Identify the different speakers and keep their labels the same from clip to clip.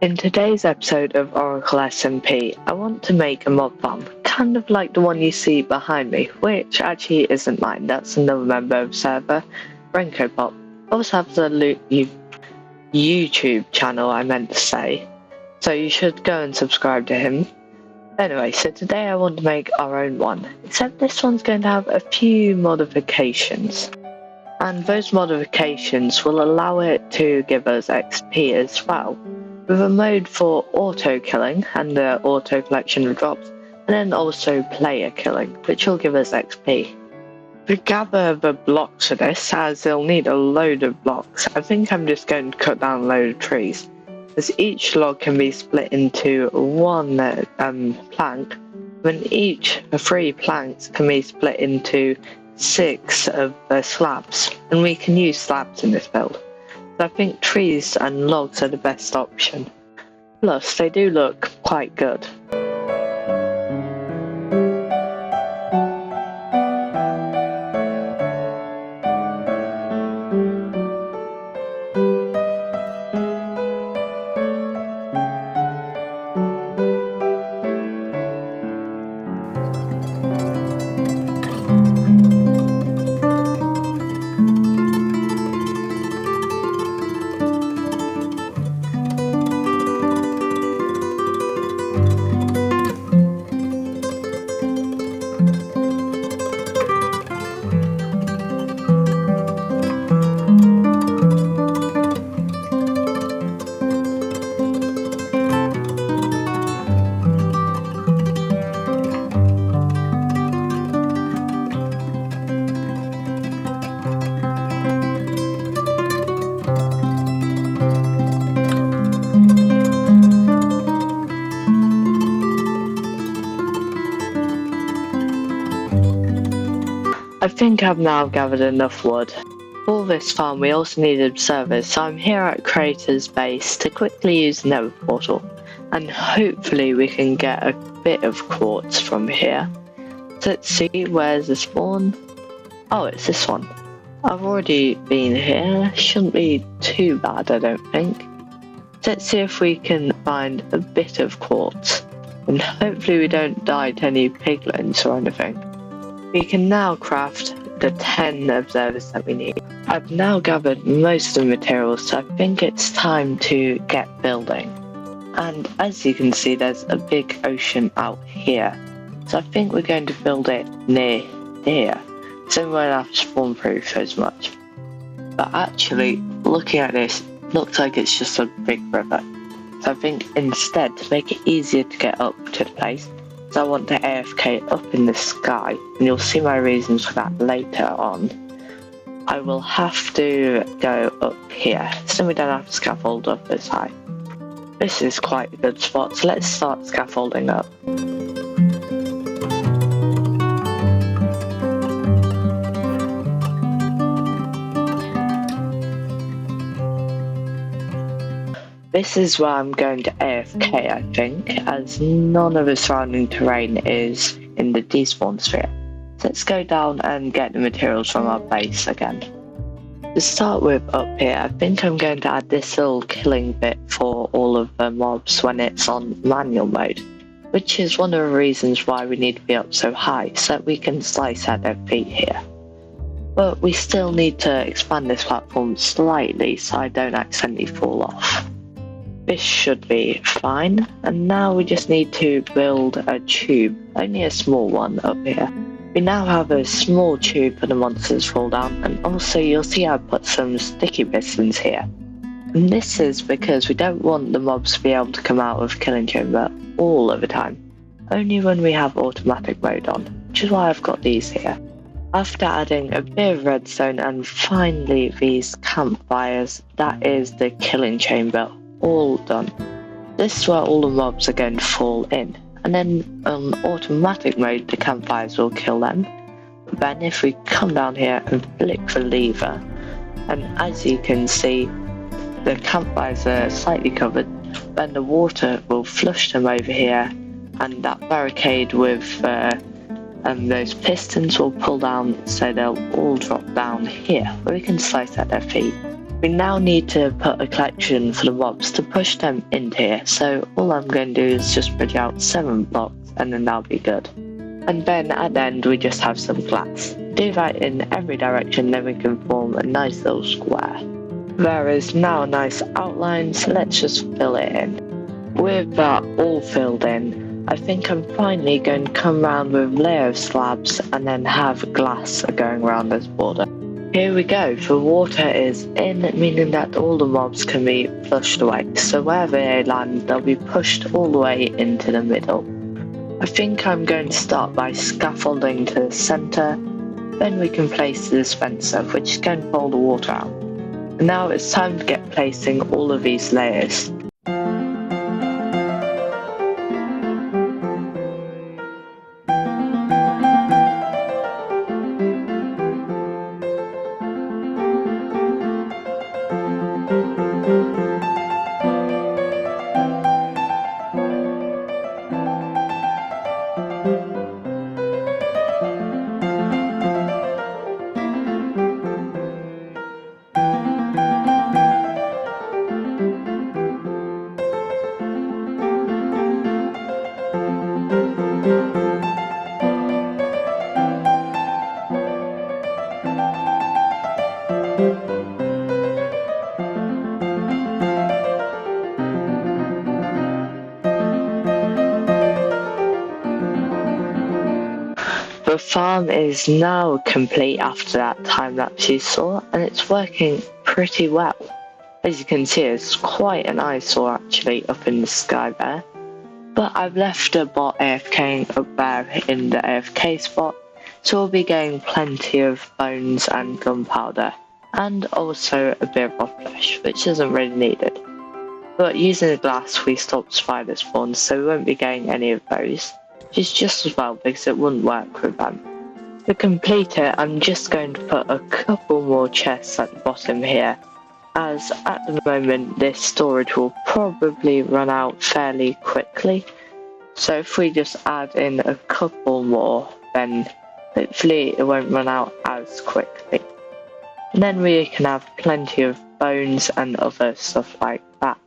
Speaker 1: In today's episode of Oracle SMP, I want to make a mob farm, kind of like the one you see behind me, which actually isn't mine, that's another member of the server, Renko Pop. Also have the YouTube channel I meant to say, so you should go and subscribe to him. Anyway, so today I want to make our own one, except this one's going to have a few modifications. And those modifications will allow it to give us XP as well, with a mode for auto killing and the auto collection of drops, and then also player killing, which will give us XP. To gather the blocks for this, as they'll need a load of blocks, I think I'm just going to cut down a load of trees, as each log can be split into one plank, when each 3 planks can be split into 6 of the slabs, and we can use slabs in this build. So I think trees and logs are the best option. Plus, they do look quite good. I think I've now gathered enough wood. For this farm we also need observers, so I'm here at Creator's base to quickly use the nether portal, and hopefully we can get a bit of quartz from here. So let's see, where's the spawn? Oh, it's this one. I've already been here, shouldn't be too bad I don't think. So let's see if we can find a bit of quartz, and hopefully we don't die to any piglins or anything. We can now craft the 10 observers that we need. I've now gathered most of the materials, so I think it's time to get building. And as you can see, there's a big ocean out here. So I think we're going to build it near here, so we won't have to spawn proof as much. But actually, looking at this, looks like it's just a big river. So I think instead, to make it easier to get up to the place, so I want to AFK up in the sky, and you'll see my reasons for that later on. I will have to go up here, so we don't have to scaffold up as high. This is quite a good spot, so let's start scaffolding up. This is where I'm going to AFK, I think, as none of the surrounding terrain is in the despawn sphere. So let's go down and get the materials from our base again. To start with up here, I think I'm going to add this little killing bit for all of the mobs when it's on manual mode, which is one of the reasons why we need to be up so high, so that we can slice at their feet here. But we still need to expand this platform slightly so I don't accidentally fall off. This should be fine, and now we just need to build a tube, only a small one up here. We now have a small tube for the monsters to fall down, and also you'll see I put some sticky pistons here. And this is because we don't want the mobs to be able to come out of killing chamber all of the time, only when we have automatic mode on, which is why I've got these here. After adding a bit of redstone and finally these campfires, that is the killing chamber all done. This is where all the mobs are going to fall in, and then on automatic mode the campfires will kill them. But then if we come down here and flick the lever, and as you can see the campfires are slightly covered, then the water will flush them over here, and that barricade with those pistons will pull down, so they'll all drop down here where we can slice at their feet. We now need to put a collection for the mobs to push them into here, so all I'm going to do is just bridge out 7 blocks and then that'll be good. And then at the end we just have some glass. Do that in every direction, then we can form a nice little square. There is now a nice outline, so let's just fill it in. With that all filled in, I think I'm finally going to come around with a layer of slabs and then have glass going around this border. Here we go, the water is in, meaning that all the mobs can be flushed away, so wherever they land they'll be pushed all the way into the middle. I think I'm going to start by scaffolding to the centre, then we can place the dispenser which is going to pull the water out. And now it's time to get placing all of these layers. The farm is now complete after that time lapse you saw, and it's working pretty well. As you can see, it's quite an eyesore actually up in the sky there. But I've left a bot AFKing up there in the AFK spot, so we'll be getting plenty of bones and gunpowder, and also a bit of flesh, which isn't really needed. But using the glass we stopped spider spawns, so we won't be getting any of those, which is just as well because it wouldn't work with them. To complete it, I'm just going to put a couple more chests at the bottom here, as at the moment this storage will probably run out fairly quickly. So if we just add in a couple more, then hopefully it won't run out as quickly. And then we can have plenty of bones and other stuff like that.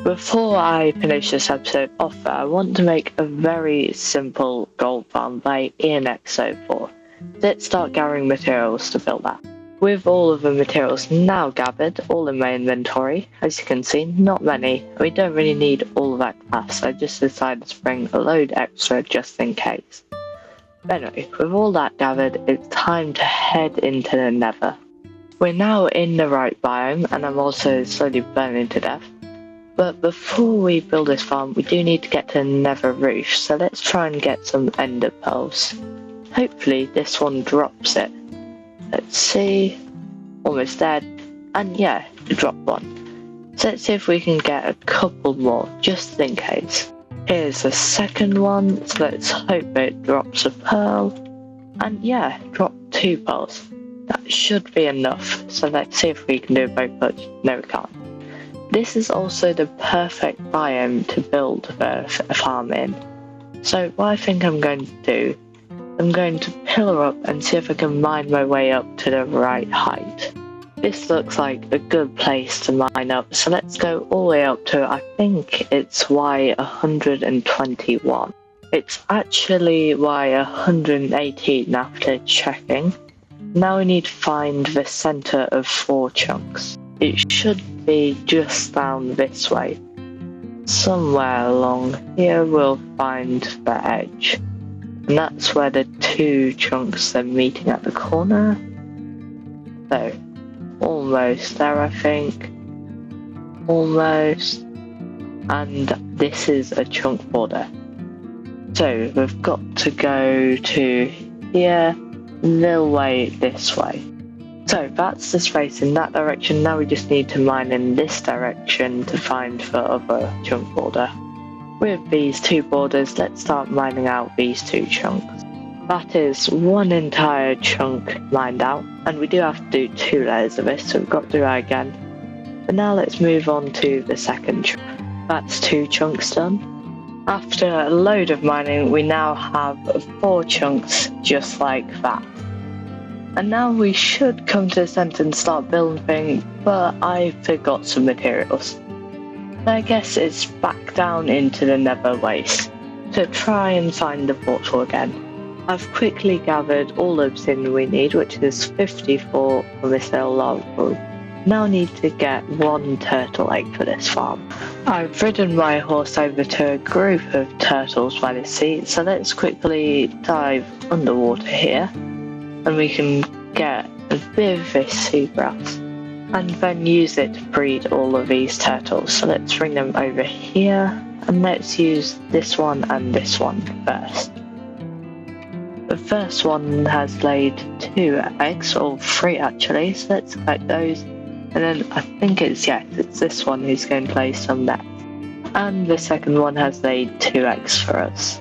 Speaker 1: Before I finish this episode off, I want to make a very simple gold farm by ENX04. Let's start gathering materials to build that. With all of the materials now gathered, all in my inventory, as you can see, not many. We don't really need all of that glass, I just decided to bring a load extra just in case. Anyway, with all that gathered, it's time to head into the nether. We're now in the right biome, and I'm also slowly burning to death. But before we build this farm, we do need to get to the nether roof, so let's try and get some ender pearls. Hopefully this one drops it. Let's see, almost dead, and yeah, it dropped one. So let's see if we can get a couple more, just in case. Here's the second one, so let's hope it drops a pearl, and yeah, dropped 2 pearls. That should be enough, so let's see if we can do both, but no we can't. This is also the perfect biome to build a farm in. So what I think I'm going to do, I'm going to pillar up and see if I can mine my way up to the right height. This looks like a good place to mine up, so let's go all the way up to, I think it's Y121. It's actually Y118 after checking. Now we need to find the center of 4 chunks. It should be just down this way. Somewhere along here we'll find the edge. And that's where the 2 chunks are meeting at the corner. So, almost there I think. Almost. And this is a chunk border. So we've got to go to here, little way this way. So that's the space in that direction. Now we just need to mine in this direction to find the other chunk border. With these 2 borders, let's start mining out these 2 chunks. That is 1 entire chunk mined out, and we do have to do 2 layers of this, so we've got to do that again. But now let's move on to the second chunk. That's 2 chunks done. After a load of mining, we now have 4 chunks just like that. And now we should come to the center and start building things, but I forgot some materials. So I guess it's back down into the nether waste to try and find the portal again. I've quickly gathered all the obsidian we need, which is 54 from this little lava pool. Now I need to get 1 turtle egg for this farm. I've ridden my horse over to a group of turtles by the sea, so let's quickly dive underwater here, and we can get a bit of this seagrass, and then use it to breed all of these turtles. So let's bring them over here, and let's use this one and this one first. The first one has laid 2 eggs, or 3 actually, so let's collect those. And then I think it's this one who's going to lay some next. And the second one has laid 2 eggs for us.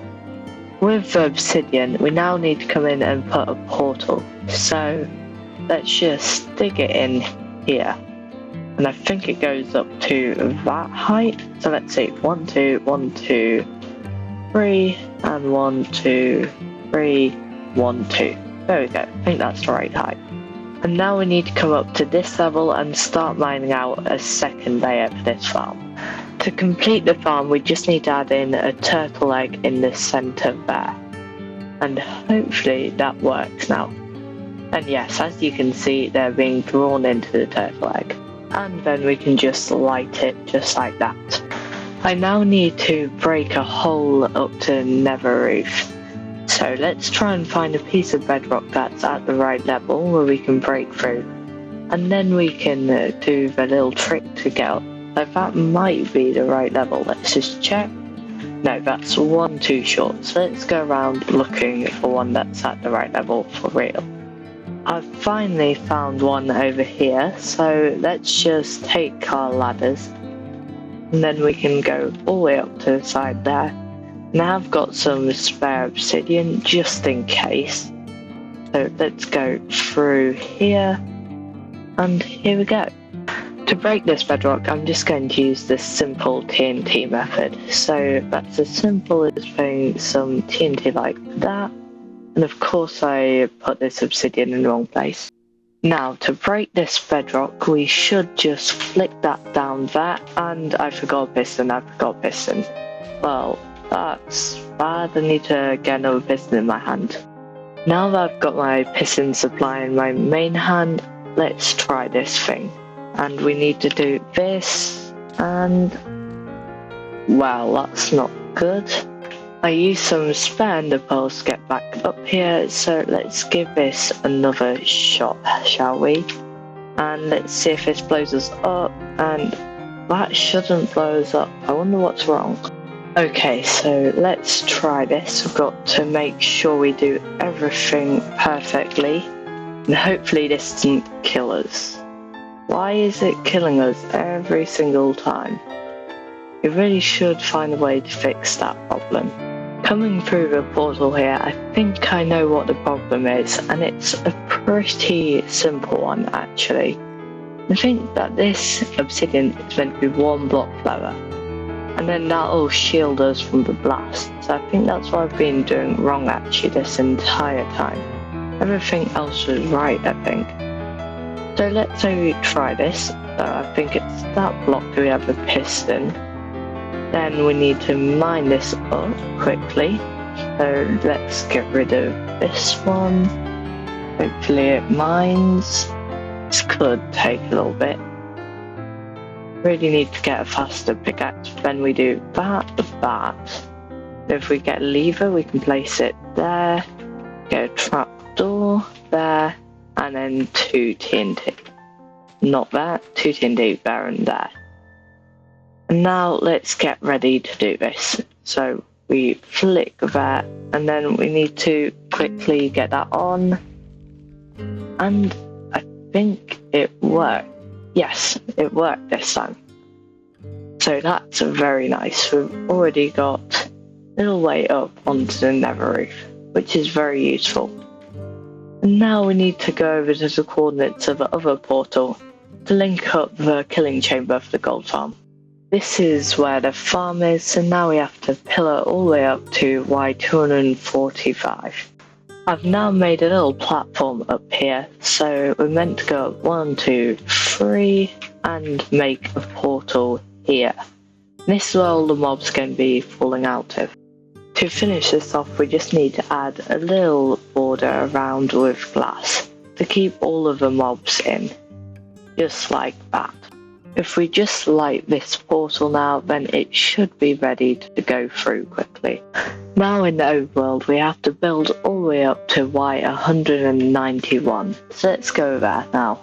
Speaker 1: With obsidian, we now need to come in and put a portal. So let's just dig it in here. And I think it goes up to that height. So let's see, 1, 2, 1, 2, 3, and 1, 2, 3, 1, 2. There we go, I think that's the right height. And now we need to come up to this level and start mining out a second layer for this farm. To complete the farm, we just need to add in a turtle egg in the center there. And hopefully that works now. And yes, as you can see, they're being drawn into the turtle egg. And then we can just light it just like that. I now need to break a hole up to the nether roof. So let's try and find a piece of bedrock that's at the right level where we can break through. And then we can do the little trick to get up. So that might be the right level. Let's just check. No, that's 1 too short. So let's go around looking for one that's at the right level for real. I've finally found one over here. So let's just take our ladders. And then we can go all the way up to the side there. Now I've got some spare obsidian just in case. So let's go through here, and here we go. To break this bedrock, I'm just going to use this simple TNT method. So that's as simple as putting some TNT like that, and of course I put this obsidian in the wrong place. Now to break this bedrock, we should just flick that down there, and I forgot piston. Well, that's bad. I need to get another piston in my hand. Now that I've got my piston supply in my main hand, let's try this thing. And we need to do this, and well, that's not good. I used some spare ender pearls to get back up here, so let's give this another shot, shall we? And let's see if this blows us up, and that shouldn't blow us up. I wonder what's wrong. Okay, so let's try this. We've got to make sure we do everything perfectly, and hopefully this doesn't kill us. Why is it killing us every single time? We really should find a way to fix that problem. Coming through the portal here, I think I know what the problem is, and it's a pretty simple one actually. I think that this obsidian is meant to be 1 block lower, and then that'll shield us from the blast. So I think that's what I've been doing wrong actually this entire time. Everything else was right, I think. So let's say we try this. So I think it's that block we have a piston. Then we need to mine this up quickly. So let's get rid of this one. Hopefully it mines. This could take a little bit. Really need to get a faster pickaxe. Then we do that. If we get a lever, we can place it there. Get a trapdoor there. And then 2 TNT. Not that, 2 TNT there and there. And now let's get ready to do this. So we flick that, and then we need to quickly get that on. And I think it worked. Yes, it worked this time. So that's very nice. We've already got a little way up onto the nether roof, which is very useful. And now we need to go over to the coordinates of the other portal to link up the killing chamber for the gold farm. This is where the farm is, so now we have to pillar all the way up to Y245. I've now made a little platform up here, so we're meant to go up 1, 2, 3 and make a portal here. This is where all the mobs can be falling out of. To finish this off, we just need to add a little border around with glass to keep all of the mobs in, just like that. If we just light this portal now, then it should be ready to go through quickly. Now in the overworld, we have to build all the way up to Y191, so let's go there now.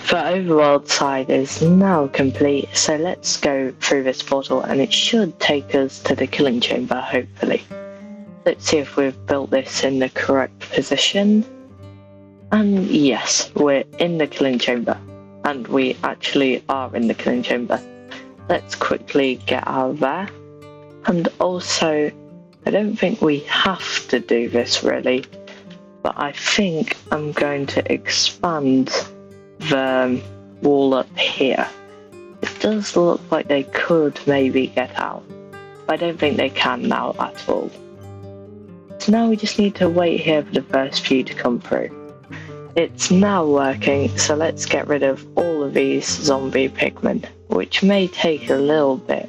Speaker 1: The overworld side is now complete, so let's go through this portal and it should take us to the killing chamber, hopefully. Let's see if we've built this in the correct position. And yes, we're in the killing chamber. And we actually are in the killing chamber. Let's quickly get out of there. And also, I don't think we have to do this really, but I think I'm going to expand the wall up here. It does look like they could maybe get out, but I don't think they can now at all. So now we just need to wait here for the first few to come through. It's now working, so let's get rid of all of these zombie pigmen, which may take a little bit.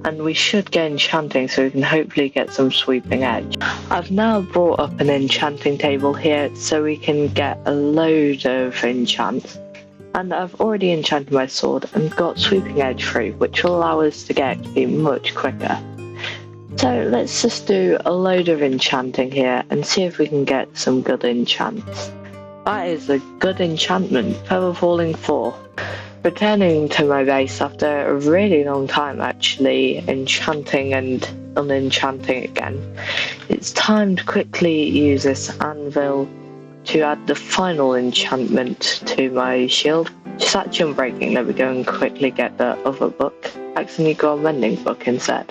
Speaker 1: And we should get enchanting so we can hopefully get some sweeping edge. I've now brought up an enchanting table here so we can get a load of enchants. And I've already enchanted my sword and got sweeping edge through, which will allow us to get XP much quicker. So let's just do a load of enchanting here and see if we can get some good enchants. That is a good enchantment, Feather Falling 4. Returning to my base after a really long time actually enchanting and unenchanting again, it's time to quickly use this anvil to add the final enchantment to my shield. Just actually unbreaking, let me go and quickly get the other book. Accidentally got a mending book instead.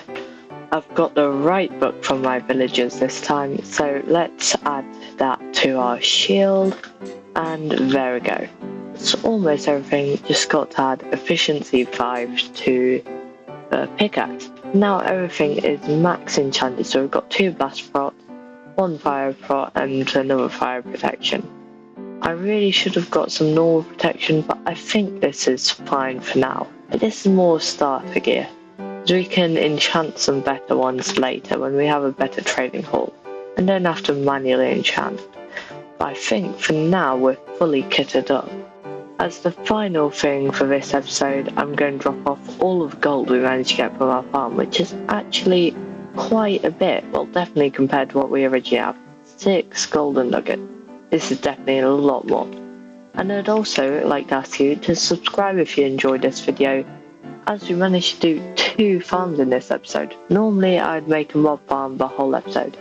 Speaker 1: I've got the right book from my villagers this time, so let's add that to our shield, and there we go. It's almost everything, just got to add efficiency 5 to the pickaxe. Now everything is max enchanted, so we've got 2 blast procs, 1 fire prot and another fire protection. I really should have got some normal protection, but I think this is fine for now. But this is more starter gear. So we can enchant some better ones later when we have a better trading hall and don't have to manually enchant. But I think for now we're fully kitted up. As the final thing for this episode, I'm going to drop off all of the gold we managed to get from our farm, which is actually quite a bit, well definitely compared to what we originally have. 6 golden nuggets. This is definitely a lot more. And I'd also like to ask you to subscribe if you enjoyed this video, as we managed to do 2 farms in this episode. Normally I'd make a mob farm the whole episode,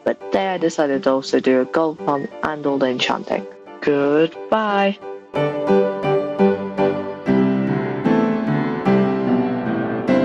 Speaker 1: but today I decided to also do a gold farm and all the enchanting. Goodbye!